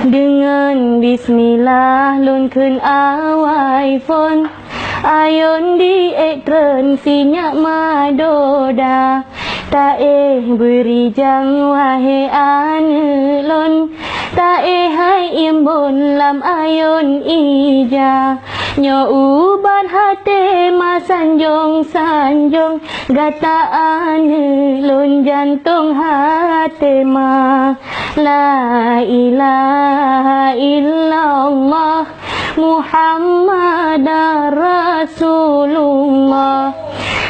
Dengan bismillah lun khun awai phone ayon di ekran sinyak madoda ta beri jang wahe ane lon ta hai imbon lam ayon ija nyo uban hate ma sanjong sanjong gata ane lon jantung hate ma la ilaha illallah Muhammadar Rasulullah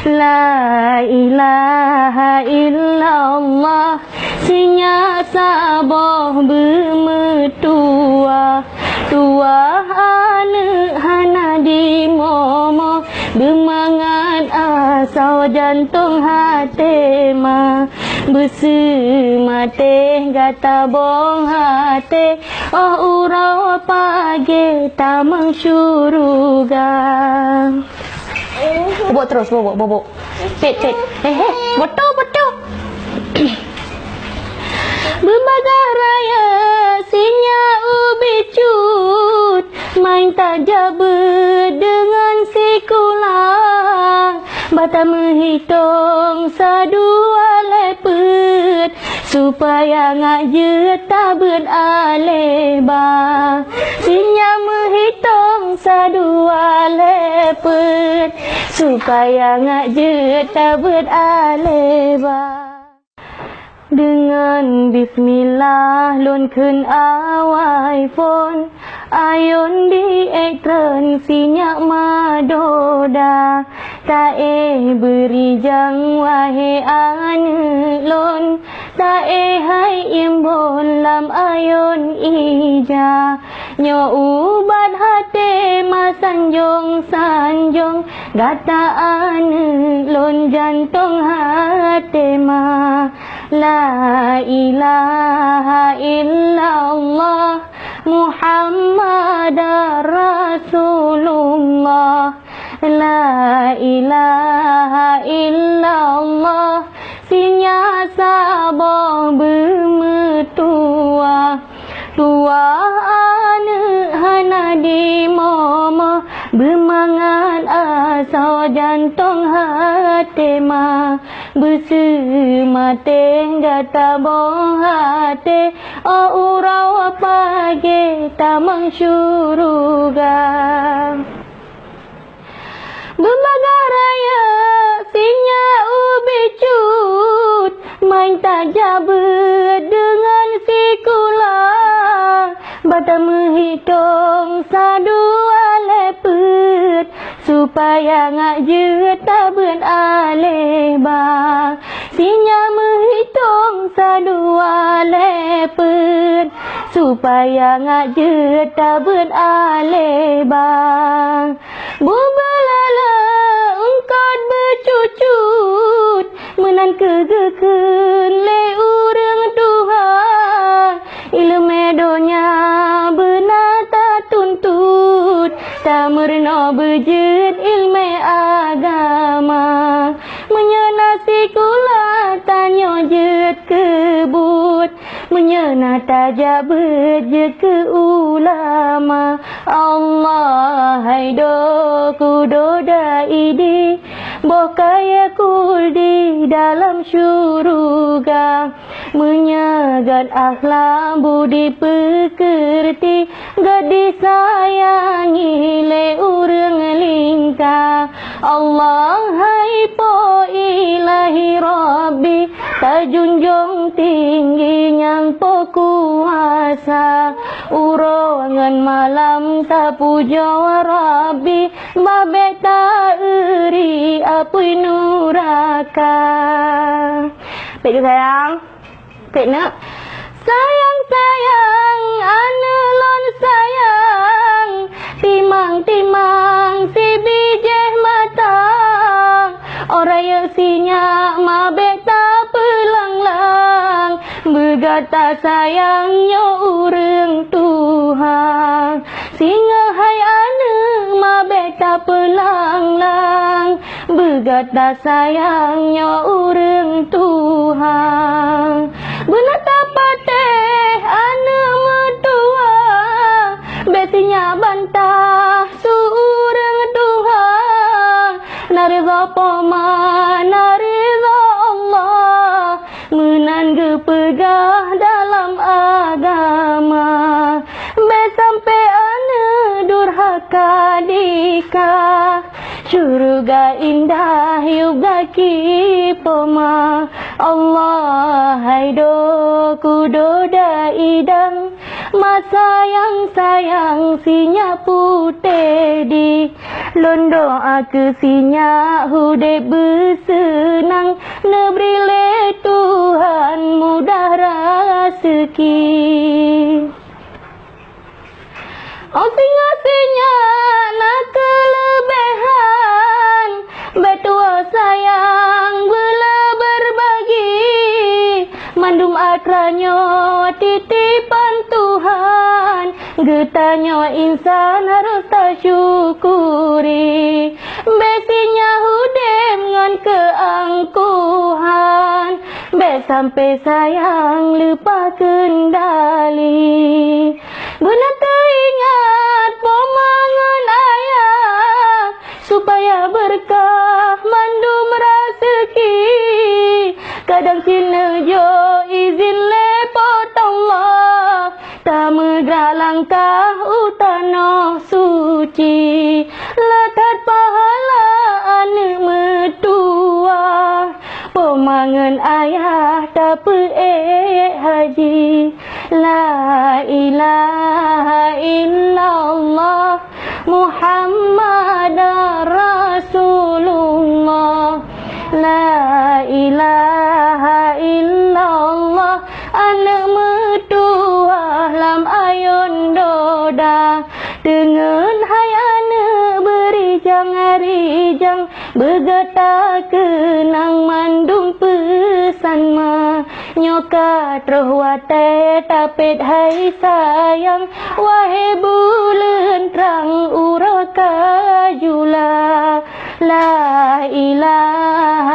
la ilaha illallah sinya saboh bermetua tua ane hana di momo bermangat asal jantung hati ma bersemate gata bong hati oh urau pagi tamang syuruga. Bobok terus, bobok. Pet. Betul. Bermagah raya sinya ubi cut main tajab dengan sikulang bata menghitung sadua lepet supaya ngajet tabut aleba sinya menghitung sadua lepet supaya ngajet tabut aleba. Dengan bismillah lun khun awai phone ayon di ekran sinyak madoda ta beri jang wahe ane lon ta hai imbon lam ayon ija nyo ubat hate ma sanjong sanjong gata ane lon jantung hate ma la ilaha illallah Muhammadar Rasulullah la ilaha illallah sinya saboh bermetua tua ane hana di momo bermangat asal jantung hati ma bersemate gata bong hati oh urau pagi tamang syuruga. Bermagah raya sinya ubi cut main tajab dengan sikulang bata menghitung sadua lepet supaya ngajet tabun aleba sinya menghitung sadua lepet supaya ngajet tabun aleba bubelala ungkot bercucut menan kegeken le urang Tuhan ilmu donya benata tuntut tak merna bejut ilmu agama menyenasi kula tanya jet kebut menyena tajak berjet ke ulama Allah haido kudoda idi bokaya kul di dalam syuruga menyagat akhlak budi pekerti gak disayangi le urang lingkah Allah hai po ilahi rabbi tajunjung tinggi yang po kuasa urongan malam tak puja rabbi babe tak eri apa nuraka. Pek dia sayang. Pek nak. Sayang ane lon sayang timang si bijih matang orang yang sinyak mabek tak pelanglang bergata sayangnya urang Tuhan singa hai ane mabek tak pelanglang bergata sayangnya urang Tuhan benar tak patah nan gepegah dalam agama. Be sampai ane durhaka dikah, syurga indah juga kipoma. Allah haido kudoda idang, masa yang sayang sinya putih di londo aku sinya hude bersenang, nebrile Tuhan mudah rezeki. Singa-singa nak kelebihan, betua sayang bela berbagi, mandum akranyo titipan Tuhan, getanyo insan harus tersyukuri. Besinya hudem ngan keangkuhan, be sampai sayang lupa kendali. Guna teringat pemangan ayah, supaya berkah mandum rezeki. Kadang sinejo izin lepot Allah, tak megah langkah utano suci. Lekat pahala ane metua, pemangan ayah tak haji. La ilaha illallah Muhammad Rasulullah. La ilaha illallah anak metua lam ayun doda. Dengan hai anak berijang arijang, bergetar kenang mandung pesan ma. Nyoka terwate tapet hai sayang, wahai bulan terang uraka jula. La ilaha